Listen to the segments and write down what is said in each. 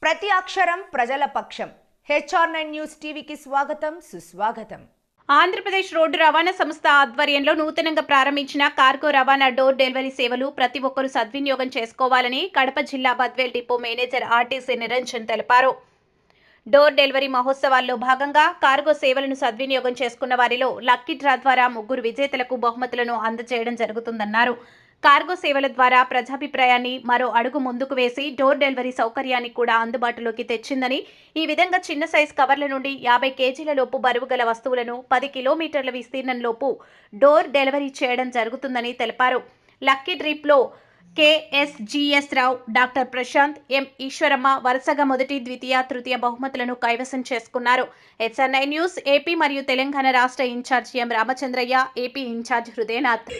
ప్రతి అక్షరం ప్రజల పక్షం. HR9 న్యూస్ టీవీకి స్వాగతం, సుస్వాగతం. ఆంధ్రప్రదేశ్ రోడ్డు రవాణా సంస్థ ఆధ్వర్యంలో నూతనంగా ప్రారంభించిన కార్గో రవాణా డోర్ డెలివరీ సేవలు ప్రతి ఒక్కరూ సద్వినియోగం చేసుకోవాలని కడప జిల్లా Badvel depot manager RTC Niranjan తెలిపారు. డోర్ డెలివరీ మహోత్సవాల్లో భాగంగా కార్గో సేవలను సద్వినియోగం చేసుకున్న వారిలో లక్కీ డ్రా ద్వారా 3 విజేతలకు బహుమతులను అందజేయడం జరుగుతుందన్నారు. కార్గో సేవల ద్వారా ప్రజాభిప్రాయాన్ని మరో అడుగు ముందుకు వేసి డోర్ డెలివరీ సౌకర్యాన్ని కూడా అందుబాటులోకి తెచ్చిందని, ఈ విధంగా చిన్న సైజ్ కవర్ల నుండి 50 కేజీల లోపు బరువు గల వస్తువులను 10 కిలోమీటర్ల విస్తీర్ణంలోపు డోర్ డెలివరీ చేయడం జరుగుతుందని తెలిపారు. లక్కీ డ్రీప్లో KSGS రావు, డాక్టర్ ప్రశాంత్, M ఈశ్వరమ్మ వరుసగా మొదటి, ద్వితీయ, తృతీయ బహుమతులను కైవసం చేసుకున్నారు. HR9 న్యూస్ ఏపీ మరియు తెలంగాణ రాష్ట్ర incharge M Ramachandraiah, AP incharge Hrudayanath.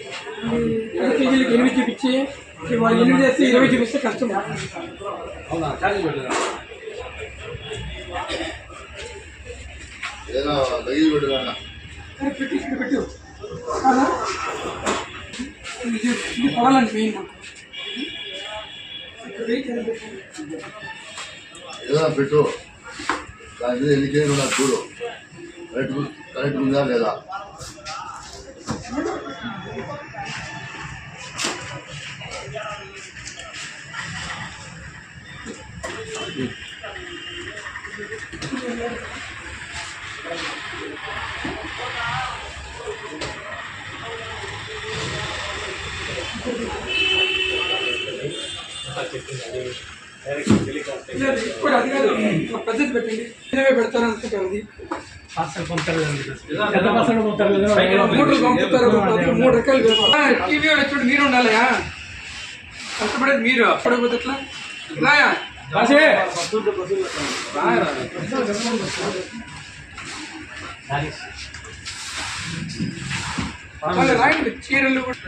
ఏదైనా పెట్టు, దాని మీద ఎన్ని కేజీలు నాకు చూడు, కరెక్ట్ ఉందా లేదా. ప్రజెంట్ పెట్టండి, పెడతారు అనుకుంటారు. మూడు రకాలు టీవీ వాళ్ళు చూడు, మీరు ఉండాలయా, కష్టపడేది మీరు. పడకపోతే ఎట్లా రాయా రాయండి. చీరలు కూడా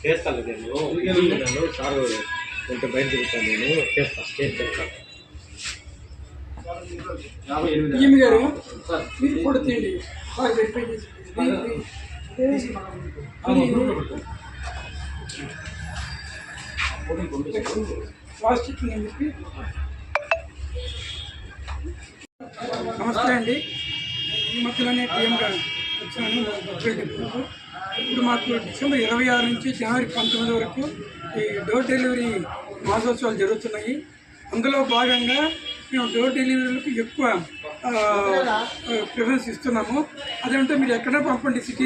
చేస్తాను. నేను సార్ కొంచెం బయట తిరుగుతాను, నేను చేస్తాను. గారు మీరు కూడా తీయండి. నమస్తే అండి. ఈ మధ్యలోనే టీఎంగా వచ్చాను. ఇప్పుడు మాకు డిసెంబర్ 26 నుంచి జనవరి 19 వరకు ఈ డోర్ డెలివరీ మాసోత్సవాలు జరుగుతున్నాయి. అందులో భాగంగా మేము డోర్ డెలివరీలకు ఎక్కువ ప్రిఫరెన్స్ ఇస్తున్నాము. అదేంటే మీరు ఎక్కడ పంపండి, సిటీ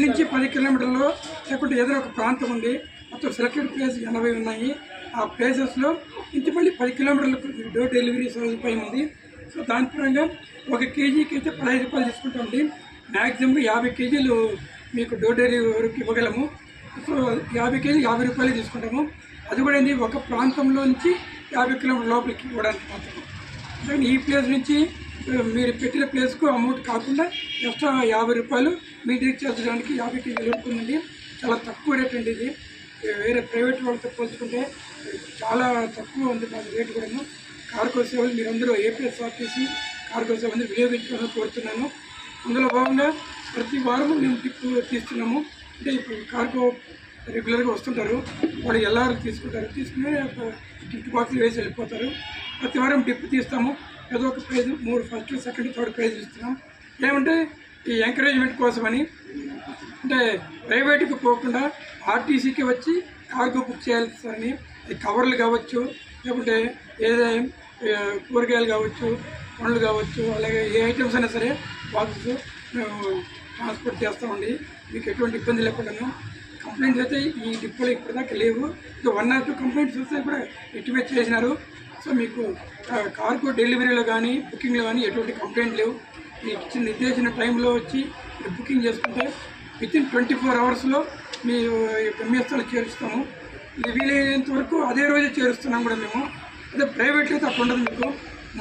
నుంచి 10 కిలోమీటర్లో లేకుంటే ఏదైనా ఒక ప్రాంతం ఉంది, మొత్తం సెలెక్టెడ్ ప్లేస్ 80 ఉన్నాయి. ఆ ప్లేసెస్లో ఇంటి మళ్ళీ 10 కిలోమీటర్లకు డోర్ డెలివరీ సదుపాయం ఉంది. సో దాని పరంగా 1 కేజీకి అయితే 15 రూపాయలు తీసుకుంటామండి. మ్యాక్సిమం 50 కేజీలు మీకు డోర్ డెలివరీ వరకు ఇవ్వగలము. సో 50 కేజీ 50 రూపాయలు తీసుకుంటాము. అది కూడా ఏంటి, ఒక ప్రాంతంలో నుంచి 50 కిలోమీటర్ల లోపలికి ఇవ్వడానికి మాత్రం. కానీ ఈ ప్లేస్ నుంచి మీరు పెట్టిన ప్లేస్కు అమౌంట్ కాకుండా ఎక్స్ట్రా 50 రూపాయలు మీ ఇంటికి చేర్చడానికి 50 కేజీలు ఉంటుందండి. చాలా తక్కువ రేట్ అండి ఇది. వేరే ప్రైవేట్ వాళ్ళతో పోల్చుకుంటే చాలా తక్కువ ఉంది దాని రేటు కూడాను. కార్గో సేవలు మీరందరూ APSRTC కార్గో సేవలు వినియోగించుకోవాలని కోరుతున్నాను. అందులో భాగంగా ప్రతి వారం మేము టిప్ తీస్తున్నాము. అంటే ఇప్పుడు కార్గో రెగ్యులర్గా వస్తుంటారు, వాళ్ళు ఎల్ఆర్లు తీసుకుని గిఫ్ట్ బాక్స్లు వేసి వెళ్ళిపోతారు. ప్రతి వారం డిప్ తీస్తాము. ఏదో ఒక prize 3 first, second, third prize ఇస్తున్నాం. ఏమంటే ఈ ఎంకరేజ్మెంట్ కోసమని, అంటే ప్రైవేట్కి పోకుండా ఆర్టీసీకి వచ్చి కార్గో బుక్ చేయాల్సి, అది కవర్లు కావచ్చు, లేకుంటే ఏదైనా కూరగాయలు కావచ్చు, పండ్లు కావచ్చు, అలాగే ఏ ఐటమ్స్ అయినా సరే బాక్స్ మేము ట్రాన్స్పోర్ట్ చేస్తామండి. మీకు ఎటువంటి ఇబ్బంది లేకుండాను. కంప్లైంట్స్ అయితే ఈ డిపోలో ఇప్పటిదాకా లేవు. 1 or 2 కంప్లైంట్స్ వస్తే కూడా ఎక్టివేట్ చేసినారు. సో మీకు కార్గో డెలివరీలో కానీ బుకింగ్లో కానీ ఎటువంటి కంప్లైంట్ లేవు. మీకు ఇచ్చిన నిర్దేశించిన టైంలో వచ్చి మీరు బుకింగ్ చేసుకుంటే వితిన్ 24 అవర్స్లో మీ గమ్యస్థానం చేరుస్తాము. ఇది వీలైనంత వరకు అదే రోజే చేరుస్తున్నాం కూడా మేము. అదే ప్రైవేట్లో అయితే అట్లా ఉండదు. మీకు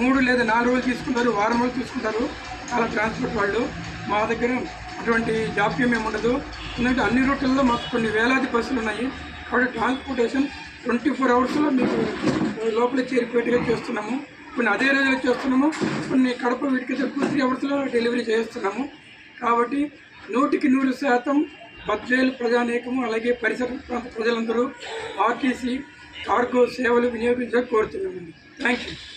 3 లేదా 4 రోజులు తీసుకుంటారు, వారం రోజులు తీసుకుంటారు చాలా ట్రాన్స్పోర్ట్ వాళ్ళు. మా దగ్గర అటువంటి జాప్యం ఏమి ఉండదు. ఎందుకంటే అన్ని రూట్లలో మాకు కొన్ని వేలాది బస్సులు ఉన్నాయి కాబట్టి ట్రాన్స్పోర్టేషన్ 24 అవర్స్లో మీకు లోపల చేరిపోయేట్టుగా చేస్తున్నాము. కొన్ని అదే రోజులో చేస్తున్నాము, కొన్ని కడప వీటికైతే 2-3 అవర్స్లో డెలివరీ చేస్తున్నాము. కాబట్టి 100% బద్వేలు ప్రజానీకము అలాగే పరిసర ప్రాంత ప్రజలందరూ ఆర్టీసీ కార్గో సేవలు వినియోగించడానికి కోరుతున్నామండి. Thank you.